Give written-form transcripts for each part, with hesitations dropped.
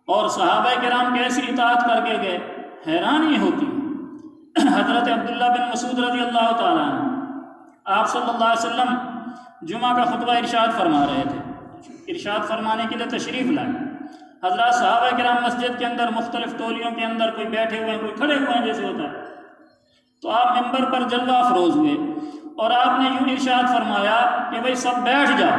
اور صحابہ کرام کیسی اطاعت کر کے گئے، حیرانی ہوتی۔ حضرت عبداللہ بن مسعود رضی اللہ تعالیٰ عنہ آپ صلی اللہ علیہ وسلم جمعہ کا خطبہ ارشاد فرما رہے تھے، ارشاد فرمانے کے لیے تشریف لائے۔ حضرات صحابہ کرام مسجد کے اندر مختلف ٹولیوں کے اندر، کوئی بیٹھے ہوئے ہیں، کوئی کھڑے ہوئے ہیں جیسے ہوتا ہے، تو آپ منبر پر جلوہ افروز ہوئے اور آپ نے یوں ارشاد فرمایا کہ بھئی سب بیٹھ جاؤ۔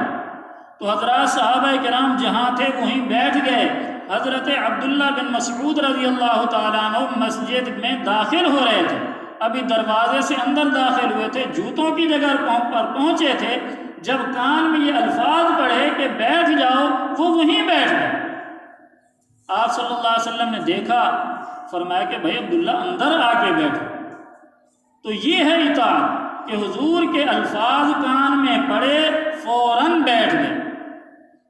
تو حضرات صحابہ کرام جہاں تھے وہیں بیٹھ گئے۔ حضرت عبداللہ بن مسعود رضی اللہ تعالیٰ عنہ مسجد میں داخل ہو رہے تھے، ابھی دروازے سے اندر داخل ہوئے تھے، جوتوں کی جگہ پر پہنچے تھے، جب کان میں یہ الفاظ پڑھے کہ بیٹھ جاؤ، وہ وہیں بیٹھ گئے۔ آپ صلی اللہ علیہ وسلم نے دیکھا، فرمایا کہ بھائی عبداللہ اندر آ کے بیٹھو۔ تو یہ ہے اطاعت کہ حضور کے الفاظ کان میں پڑے فوراً بیٹھ گئے۔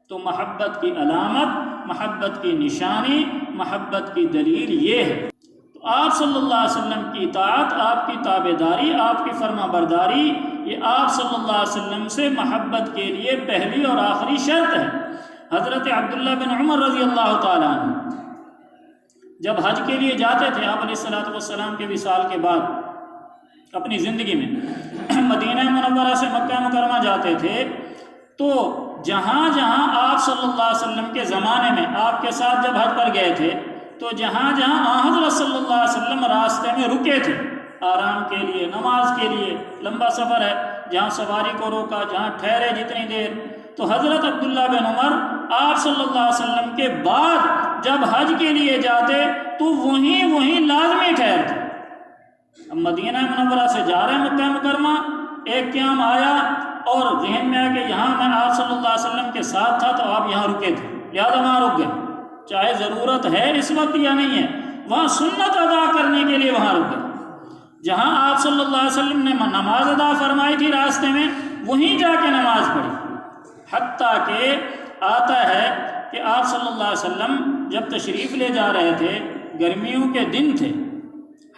تو محبت کی علامت، محبت کی نشانی، محبت کی دلیل یہ ہے۔ تو آپ صلی اللہ علیہ وسلم کی اطاعت، آپ کی تابعداری، آپ کی فرما برداری، یہ آپ صلی اللہ علیہ وسلم سے محبت کے لیے پہلی اور آخری شرط ہے۔ حضرت عبداللہ بن عمر رضی اللہ تعالیٰ عنہ جب حج کے لیے جاتے تھے، آپ علیہ السلام کے وصال کے بعد اپنی زندگی میں مدینہ منورہ سے مکہ مکرمہ جاتے تھے، تو جہاں جہاں آپ صلی اللہ علیہ وسلم کے زمانے میں آپ کے ساتھ جب حج پر گئے تھے، تو جہاں جہاں حضرت صلی اللہ علیہ وسلم راستے میں رکے تھے آرام کے لیے، نماز کے لیے، لمبا سفر ہے، جہاں سواری کو روکا، جہاں ٹھہرے جتنی دیر، تو حضرت عبداللہ بن عمر آپ صلی اللہ علیہ وسلم کے بعد جب حج کے لیے جاتے تو وہیں لازمی ٹھہرتے۔ اب مدینہ منورہ سے جا رہے ہیں مکہ مکرمہ، ایک قیام آیا اور ذہن میں آیا کہ یہاں میں آپ صلی اللہ علیہ وسلم کے ساتھ تھا تو آپ یہاں رکے تھے، لہٰذا وہاں رک گئے، چاہے ضرورت ہے اس وقت یا نہیں ہے، وہاں سنت ادا کرنے کے لیے وہاں رک گئے۔ جہاں آپ صلی اللہ علیہ وسلم نے نماز ادا فرمائی تھی راستے میں، وہیں جا کے نماز پڑھی۔ حتیٰ کہ آتا ہے کہ آپ صلی اللہ علیہ وسلم جب تشریف لے جا رہے تھے، گرمیوں کے دن تھے،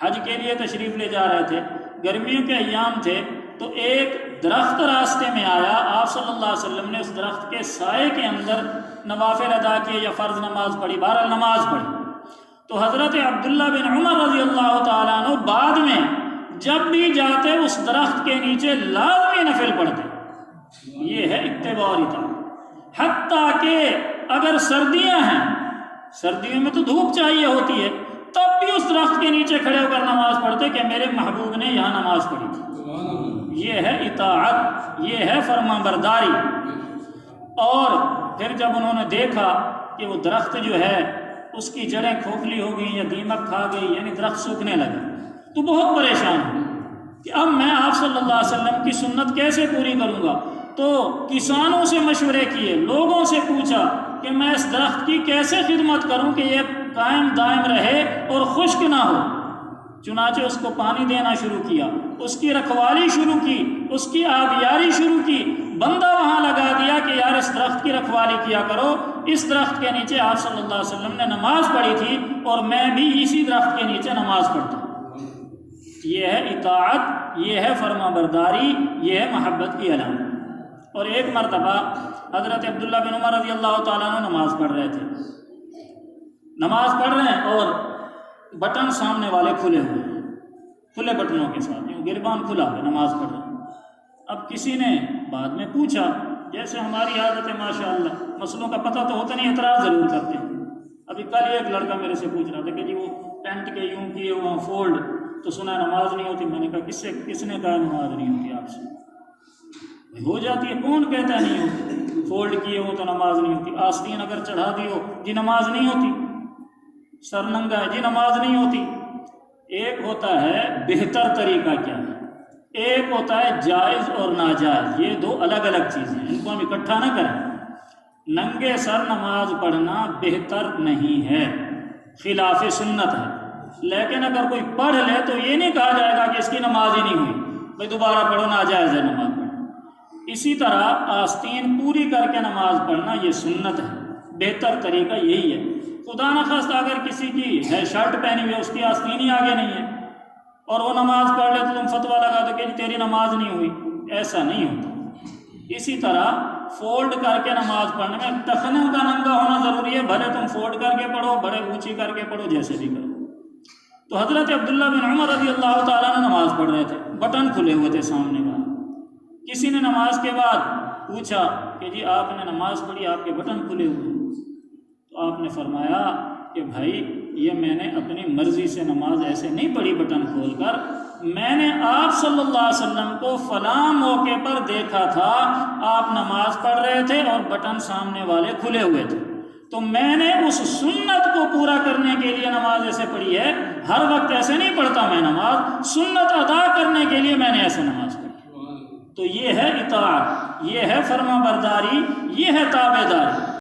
حج کے لیے تشریف لے جا رہے تھے، گرمیوں کے ایام تھے، تو ایک درخت راستے میں آیا، آپ صلی اللہ علیہ وسلم نے اس درخت کے سائے کے اندر نوافل ادا کیے یا فرض نماز پڑھی، بہرحال نماز پڑھی۔ تو حضرت عبداللہ بن عمر رضی اللہ تعالیٰ عنہ بعد میں جب بھی جاتے اس درخت کے نیچے لازمی نفل پڑھتے۔ یہ ہے اتباع اور اطاعت۔ حتیٰ کہ اگر سردیاں ہیں، سردیوں میں تو دھوپ چاہیے ہوتی ہے، تب بھی اس درخت کے نیچے کھڑے ہو کر نماز پڑھتے کہ میرے محبوب نے یہاں نماز پڑھی تھی۔ یہ ہے اطاعت، یہ ہے فرما برداری۔ اور پھر جب انہوں نے دیکھا کہ وہ درخت جو ہے اس کی جڑیں کھوکھلی ہو گئی یا دیمک کھا گئی، یعنی درخت سوکھنے لگا، تو بہت پریشان ہوئے کہ اب میں آپ صلی اللہ علیہ وسلم کی سنت کیسے پوری کروں گا۔ تو کسانوں سے مشورے کیے، لوگوں سے پوچھا کہ میں اس درخت کی کیسے خدمت کروں کہ یہ قائم دائم رہے اور خشک نہ ہو۔ چنانچہ اس کو پانی دینا شروع کیا، اس کی رکھوالی شروع کی، اس کی آبیاری شروع کی، بندہ وہاں لگا دیا کہ یار اس درخت کی رکھوالی کیا کرو۔ اس درخت کے نیچے آپ صلی اللہ علیہ وسلم نے نماز پڑھی تھی اور میں بھی اسی درخت کے نیچے نماز پڑھتا ہوں۔ یہ ہے اطاعت، یہ ہے فرما برداری، یہ ہے محبت کی علامت۔ اور ایک مرتبہ حضرت عبداللہ بن عمر رضی اللہ تعالیٰ عنہ نماز پڑھ رہے تھے، نماز پڑھ رہے ہیں اور بٹن سامنے والے کھلے ہوئے ہیں، کھلے بٹنوں کے ساتھ، یوں گربان کھلا ہے، نماز پڑھ رہے ہیں۔ اب کسی نے بعد میں پوچھا، جیسے ہماری عادت ہے ماشاءاللہ، مسئلوں کا پتہ تو ہوتا نہیں، اعتراض ضرور کرتے ہیں۔ ابھی کل ایک لڑکا میرے سے پوچھ رہا تھا کہ جی وہ ٹینٹ کے یوں کیے وہاں فولڈ، تو سنا نماز نہیں ہوتی۔ میں نے کہا کس نے کہا نماز نہیں ہوتی آپ سے؟ ہو جاتی ہے، کون کہتا ہے نہیں ہوتی؟ فولڈ کیے ہو تو نماز نہیں ہوتی، آستین اگر چڑھا دی ہو جی نماز نہیں ہوتی، سر ننگا ہے جی نماز نہیں ہوتی۔ ایک ہوتا ہے بہتر طریقہ کیا ہے، ایک ہوتا ہے جائز اور ناجائز، یہ دو الگ الگ چیزیں ہیں، ان کو ہم اکٹھا نہ کریں۔ ننگے سر نماز پڑھنا بہتر نہیں ہے، خلاف سنت ہے، لیکن اگر کوئی پڑھ لے تو یہ نہیں کہا جائے گا کہ اس کی نماز ہی نہیں ہوئی، بھائی دوبارہ پڑھو، ناجائز ہے نماز پڑھنا۔ اسی طرح آستین پوری کر کے نماز پڑھنا یہ سنت ہے، بہتر طریقہ یہی ہے۔ خدا نخواستہ اگر کسی کی ہے شرٹ پہنی ہوئی ہے، اس کی آستین ہی آگے نہیں ہے اور وہ نماز پڑھ لے تو تم فتویٰ لگا دو کہ تیری نماز نہیں ہوئی، ایسا نہیں ہوتا۔ اسی طرح فولڈ کر کے نماز پڑھنے میں ٹخنوں کا ننگا ہونا ضروری ہے، بھلے تم فولڈ کر کے پڑھو، بڑے اونچی کر کے پڑھو، جیسے بھی کرو۔ تو حضرت عبداللہ بن عمر رضی اللہ تعالیٰ نے نماز پڑھ رہے تھے، بٹن کھلے ہوئے تھے سامنے کا۔ کسی نے نماز کے بعد پوچھا کہ جی آپ نے نماز پڑھی، آپ کے بٹن کھلے ہوئے، تو آپ نے فرمایا کہ بھائی یہ میں نے اپنی مرضی سے نماز ایسے نہیں پڑھی بٹن کھول کر، میں نے آپ صلی اللہ علیہ وسلم کو فلاں موقع پر دیکھا تھا، آپ نماز پڑھ رہے تھے اور بٹن سامنے والے کھلے ہوئے تھے، تو میں نے اس سنت کو پورا کرنے کے لیے نماز ایسے پڑھی ہے۔ ہر وقت ایسے نہیں پڑھتا میں نماز، سنت ادا کرنے کے لیے میں نے ایسے نماز پڑھی۔ تو یہ ہے اطاعت، یہ ہے فرما برداری، یہ ہے تابع داری۔